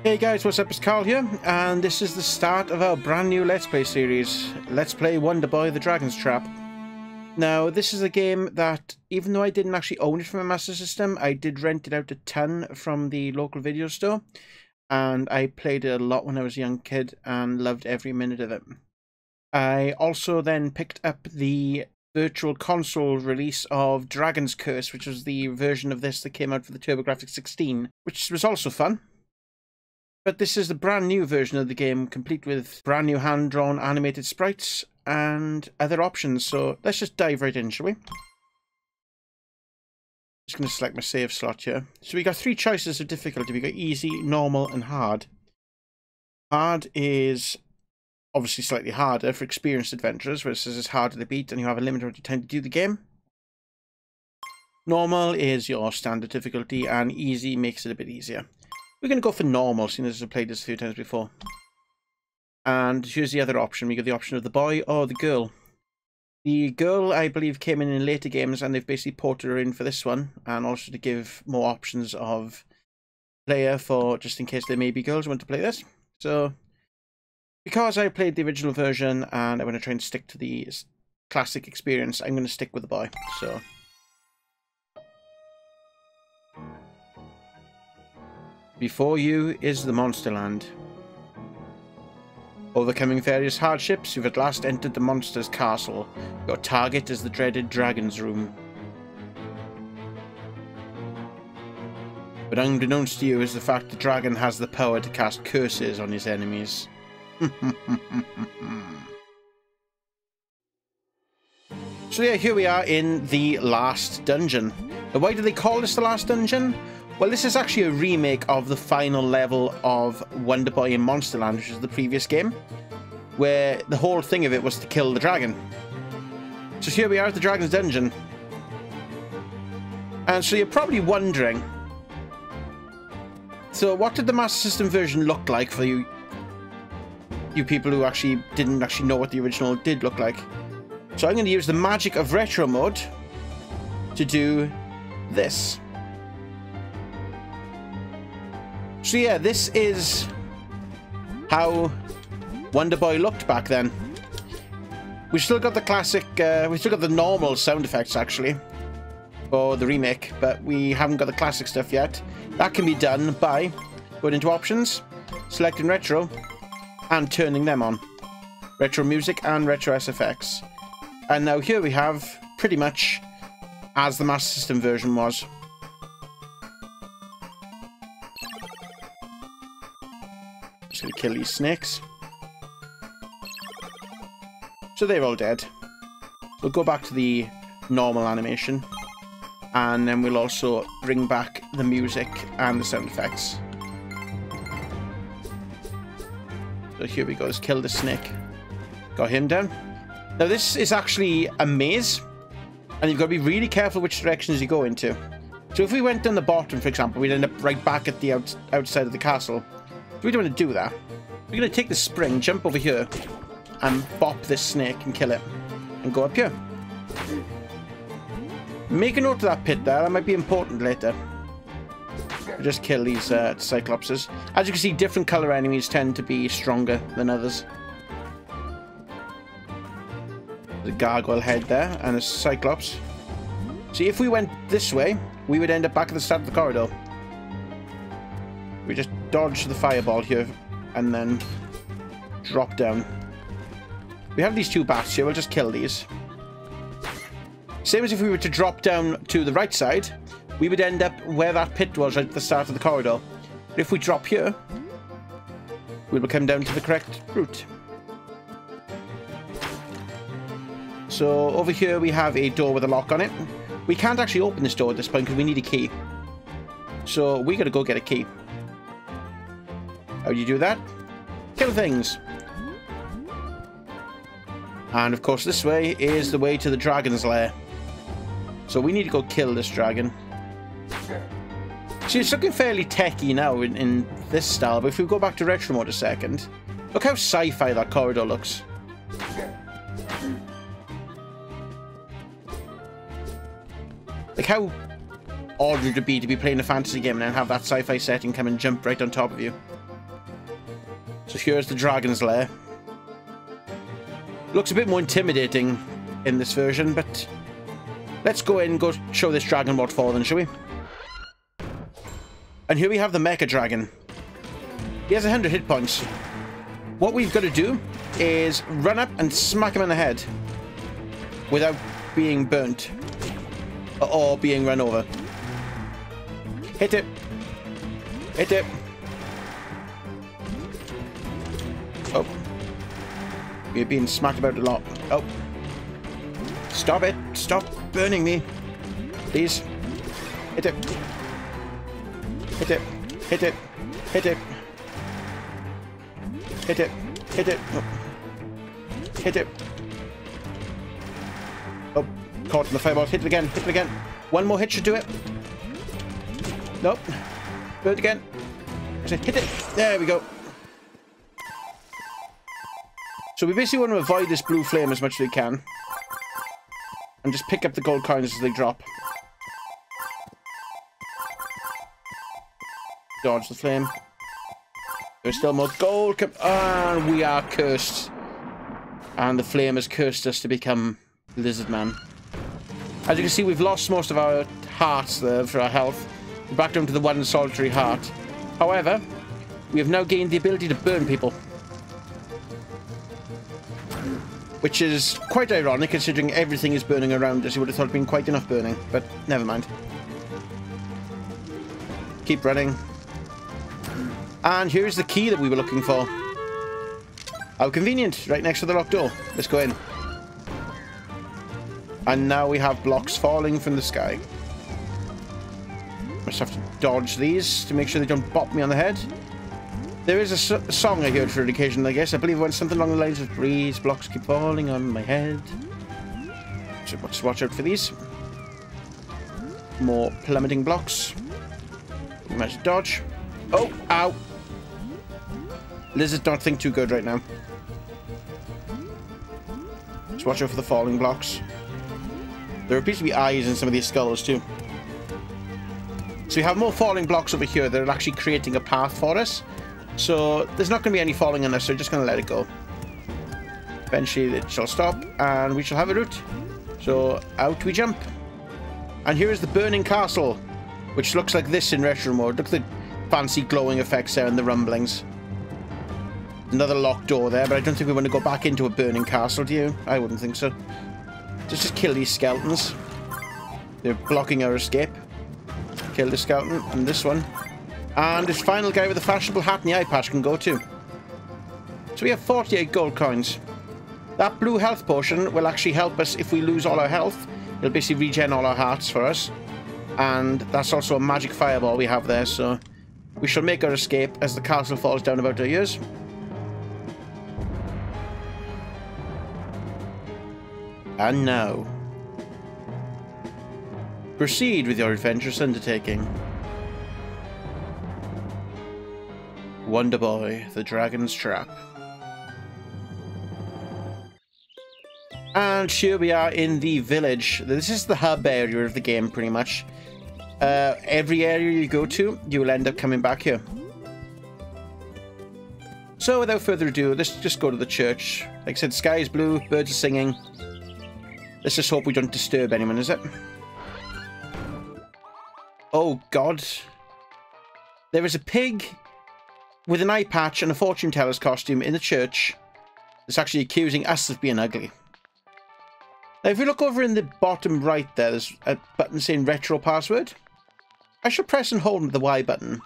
Hey guys, what's up? It's Karl here, and this is the start of our brand new Let's Play series. Let's play Wonderboy the Dragon's Trap. Now, this is a game that, even though I didn't actually own it from a Master System, I did rent it out a ton from the local video store, and I played it a lot when I was a young kid and loved every minute of it. I also then picked up the Virtual Console release of Dragon's Curse, which was the version of this that came out for the TurboGrafx 16, which was also fun. But this is the brand new version of the game, complete with brand new hand-drawn animated sprites and other options. So let's just dive right in, shall we? Just going to select my save slot here. So we got three choices of difficulty. We got easy, normal, and hard. Hard is obviously slightly harder for experienced adventurers, where it says it's harder to beat and you have a limited amount of time to do the game. Normal is your standard difficulty, and easy makes it a bit easier. We're going to go for normal, seeing as I've played this a few times before. And here's the other option. We got the option of the boy or the girl. The girl, I believe, came in later games, and they've basically ported her in for this one, and also to give more options of player for, just in case there may be girls who want to play this. So, because I played the original version, and I want to try and stick to the classic experience, I'm going to stick with the boy. So, before you is the Monster Land. Overcoming various hardships, you've at last entered the monster's castle. Your target is the dreaded Dragon's Room. But unbeknownst to you is the fact the dragon has the power to cast curses on his enemies. So yeah, here we are in the last dungeon. Now, why do they call this the last dungeon? Well, this is actually a remake of the final level of Wonderboy in Monsterland, which is the previous game, where the whole thing of it was to kill the dragon. So here we are at the Dragon's Dungeon. And so you're probably wondering, so what did the Master System version look like for you people who actually didn't know what the original did look like? So I'm going to use the magic of retro mode to do this. So yeah, this is how Wonderboy looked back then. We still got the classic, we still got the normal sound effects actually for the remake, but we haven't got the classic stuff yet. That can be done by going into options, selecting retro, and turning them on. Retro music and retro SFX. And now here we have pretty much as the Master System version was. Just gonna kill these snakes. So they're all dead. We'll go back to the normal animation, and then we'll also bring back the music and the sound effects. So here we go, let's kill the snake. Got him down. Now this is actually a maze, and you've got to be really careful which directions you go into. So if we went down the bottom, for example, we'd end up right back at the outside of the castle. We don't want to do that. We're going to take the spring, jump over here, and bop this snake and kill it. And go up here. Make a note of that pit there. That might be important later. We'll just kill these cyclopses. As you can see, different colour enemies tend to be stronger than others. The gargoyle head there, and a cyclops. See, if we went this way, we would end up back at the start of the corridor. We just dodge the fireball here and then drop down. We have these two bats here, we'll just kill these. Same as if we were to drop down to the right side, we would end up where that pit was right at the start of the corridor. But if we drop here, we will come down to the correct route. So over here we have a door with a lock on it. We can't actually open this door at this point because we need a key. So we gotta go get a key. How do you do that? Kill things. And of course this way is the way to the dragon's lair. So we need to go kill this dragon. See, it's looking fairly techy now in this style, but if we go back to retro mode a second, look how sci-fi that corridor looks. Like how odd would it be to be playing a fantasy game and then have that sci-fi setting come and jump right on top of you? So here's the dragon's lair. Looks a bit more intimidating in this version, but let's go in and go show this dragon what for then, shall we? And here we have the Mecha Dragon. He has 100 hit points. What we've got to do is run up and smack him in the head without being burnt or being run over. Hit it. Hit it. Oh. You're being smacked about a lot. Oh. Stop it. Stop burning me. Please. Hit it. Hit it. Hit it. Hit it. Hit it. Hit it. Oh. Hit it. Oh. Caught in the fireball. Hit it again. Hit it again. One more hit should do it. Nope. Do it again. I said hit it. There we go. So we basically want to avoid this blue flame as much as we can. And just pick up the gold coins as they drop. Dodge the flame. There's still more gold. And we are cursed. And the flame has cursed us to become Lizard Man. As you can see, we've lost most of our hearts there for our health. We're back down to the one solitary heart. However, we have now gained the ability to burn people. Which is quite ironic, considering everything is burning around us. You would have thought it'd been quite enough burning, but never mind. Keep running. And here's the key that we were looking for. How convenient, right next to the locked door. Let's go in. And now we have blocks falling from the sky. Must have to dodge these to make sure they don't bop me on the head. There is a song I heard for an occasion, I guess. I believe it went something along the lines of "Breeze blocks keep falling on my head." So just watch out for these. More plummeting blocks. Managed to dodge. Oh, ow. Lizards don't think too good right now. Just watch out for the falling blocks. There appears to be eyes in some of these skulls too. So we have more falling blocks over here that are actually creating a path for us. So there's not going to be any falling on us, so we're just going to let it go. Eventually it shall stop and we shall have a route. So out we jump. And here is the burning castle, which looks like this in retro mode. Look at the fancy glowing effects there and the rumblings. Another locked door there, but I don't think we want to go back into a burning castle, do you? I wouldn't think so. Just kill these skeletons. They're blocking our escape. Kill the skeleton and this one. And this final guy with the fashionable hat and the eye patch can go too. So we have 48 gold coins. That blue health potion will actually help us if we lose all our health. It'll basically regen all our hearts for us. And that's also a magic fireball we have there, so we shall make our escape as the castle falls down about our ears. And now, proceed with your adventurous undertaking. Wonderboy, the Dragon's Trap. And here we are in the village. This is the hub area of the game, pretty much. Every area you go to, you will end up coming back here. So without further ado, let's just go to the church. Like I said, sky is blue, birds are singing. Let's just hope we don't disturb anyone, is it? Oh god. There is a pig with an eye patch and a fortune teller's costume in the church that's actually accusing us of being ugly. Now if you look over in the bottom right there, there's a button saying retro password. I shall press and hold the Y button.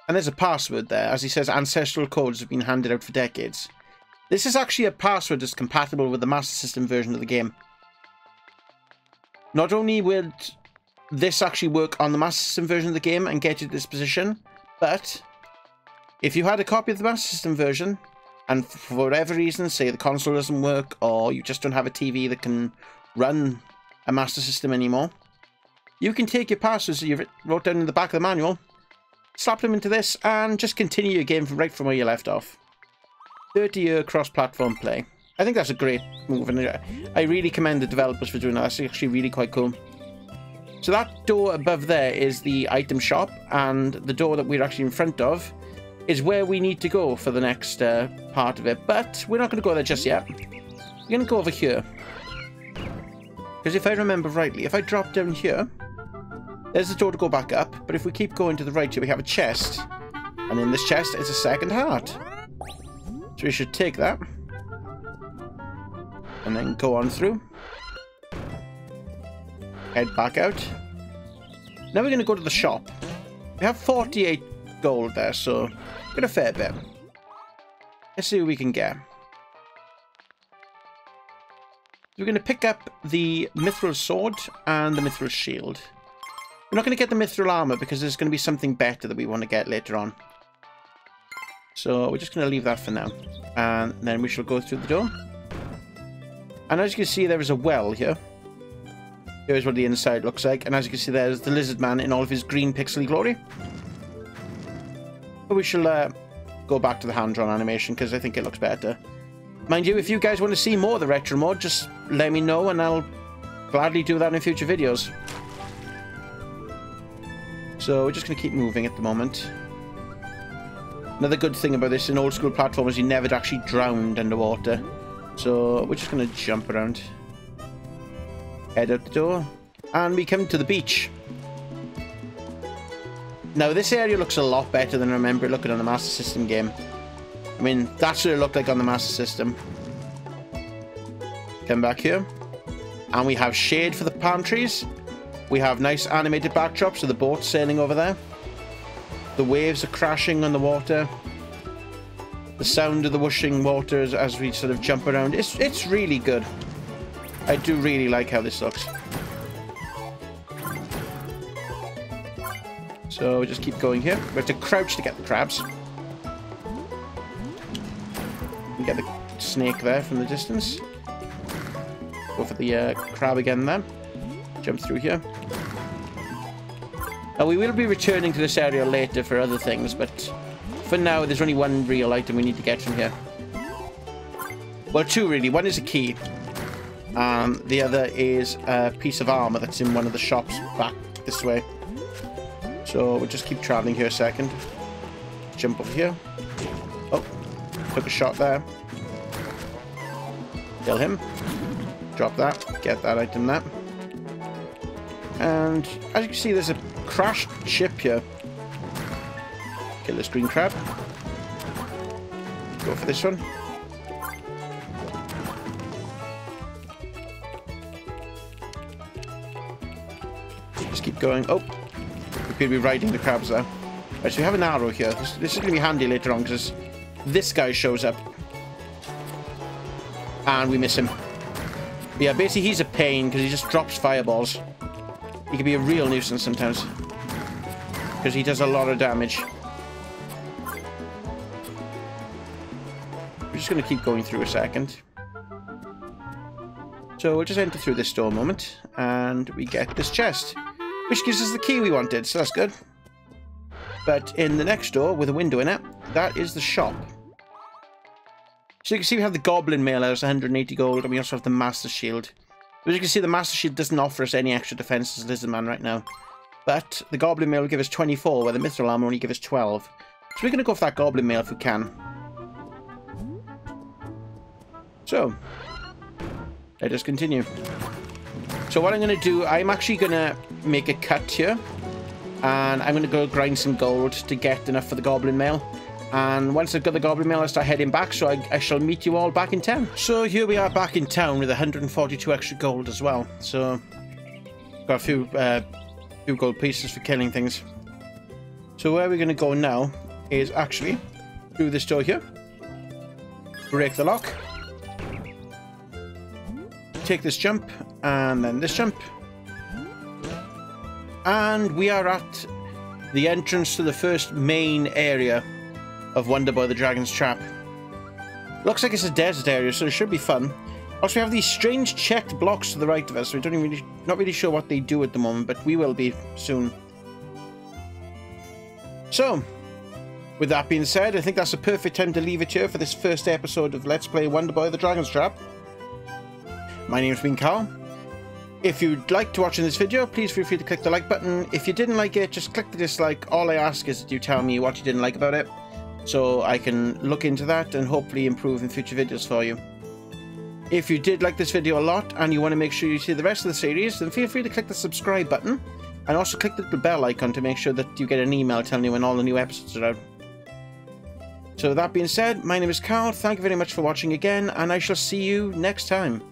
And there's a password there. As he says, ancestral codes have been handed out for decades. This is actually a password that's compatible with the Master System version of the game. Not only will this actually work on the Master System version of the game and get you to this position, but if you had a copy of the Master System version, and for whatever reason, say the console doesn't work, or you just don't have a TV that can run a Master System anymore, you can take your passwords that you wrote down in the back of the manual, slap them into this, and just continue your game right from where you left off. 30-year cross-platform play. I think that's a great move, and I really commend the developers for doing that. That's actually really quite cool. So that door above there is the item shop, and the door that we're actually in front of is where we need to go for the next part of it. But we're not going to go there just yet. We're going to go over here. Because if I remember rightly, if I drop down here, there's the door to go back up. But if we keep going to the right here, we have a chest. And in this chest is a second heart. So we should take that. And then go on through. Head back out. Now we're going to go to the shop. We have 48 gold there, so get a fair bit. Let's see what we can get. We're going to pick up the mithril sword and the mithril shield. We're not going to get the mithril armor because there's going to be something better that we want to get later on. So we're just going to leave that for now. And then we shall go through the door. And as you can see, there is a well here. Here's what the inside looks like. And as you can see, there's the lizard man in all of his green pixely glory. But we shall go back to the hand-drawn animation because I think it looks better. Mind you, if you guys want to see more of the retro mode, just let me know and I'll gladly do that in future videos. So we're just going to keep moving at the moment. Another good thing about this in old school platformers, you never actually drowned underwater. So we're just going to jump around. Head out the door. And we come to the beach. Now this area looks a lot better than I remember it looking on the Master System game. I mean, that's what it looked like on the Master System. Come back here. And we have shade for the palm trees. We have nice animated backdrops of the boat sailing over there. The waves are crashing on the water. The sound of the whooshing water as we sort of jump around. It's really good. I do really like how this looks. So we just keep going here. We have to crouch to get the crabs. We get the snake there from the distance. Go for the crab again there. Jump through here. Now we will be returning to this area later for other things, but for now there's only one real item we need to get from here. Well, two really. One is a key. The other is a piece of armor that's in one of the shops back this way. So we'll just keep traveling here a second. Jump over here. Oh, took a shot there. Kill him. Drop that. Get that item there. And as you can see, there's a crashed ship here. Kill this green crab. Go for this one. Just keep going. Oh, we could be riding the crabs there. Right, so we have an arrow here. This is going to be handy later on because this guy shows up. And we miss him. But yeah, basically he's a pain because he just drops fireballs. He can be a real nuisance sometimes. Because he does a lot of damage. We're just going to keep going through a second. So we'll just enter through this door a moment. And we get this chest. Which gives us the key we wanted, so that's good. But in the next door, with a window in it, that is the shop. So you can see we have the Goblin Mail as 180 gold, and we also have the Master Shield. As you can see, the Master Shield doesn't offer us any extra defense as Lizardman right now. But the Goblin Mail will give us 24, where the Mithril Armor only give us 12. So we're going to go for that Goblin Mail if we can. So, let us continue. So what I'm going to do, I'm actually going to make a cut here. And I'm going to go grind some gold to get enough for the Goblin Mail. And once I've got the Goblin Mail, I'll start heading back, so I shall meet you all back in town. So here we are back in town with 142 extra gold as well. So, got a few gold pieces for killing things. So where we're going to go now is actually through this door here. Break the lock. Take this jump, and then this jump. And we are at the entrance to the first main area of Wonderboy the Dragon's Trap. Looks like it's a desert area, so it should be fun. Also, we have these strange checked blocks to the right of us, so we don't even not really sure what they do at the moment, but we will be soon. So, with that being said, I think that's a perfect time to leave it here for this first episode of Let's Play Wonderboy the Dragon's Trap. My name's been Karl. If you'd like to watch this video, please feel free to click the like button. If you didn't like it, just click the dislike. All I ask is that you tell me what you didn't like about it. so I can look into that and hopefully improve in future videos for you. If you did like this video a lot and you want to make sure you see the rest of the series, then feel free to click the subscribe button and also click the bell icon to make sure that you get an email telling you when all the new episodes are out. So that being said, my name is Karl, thank you very much for watching again, and I shall see you next time.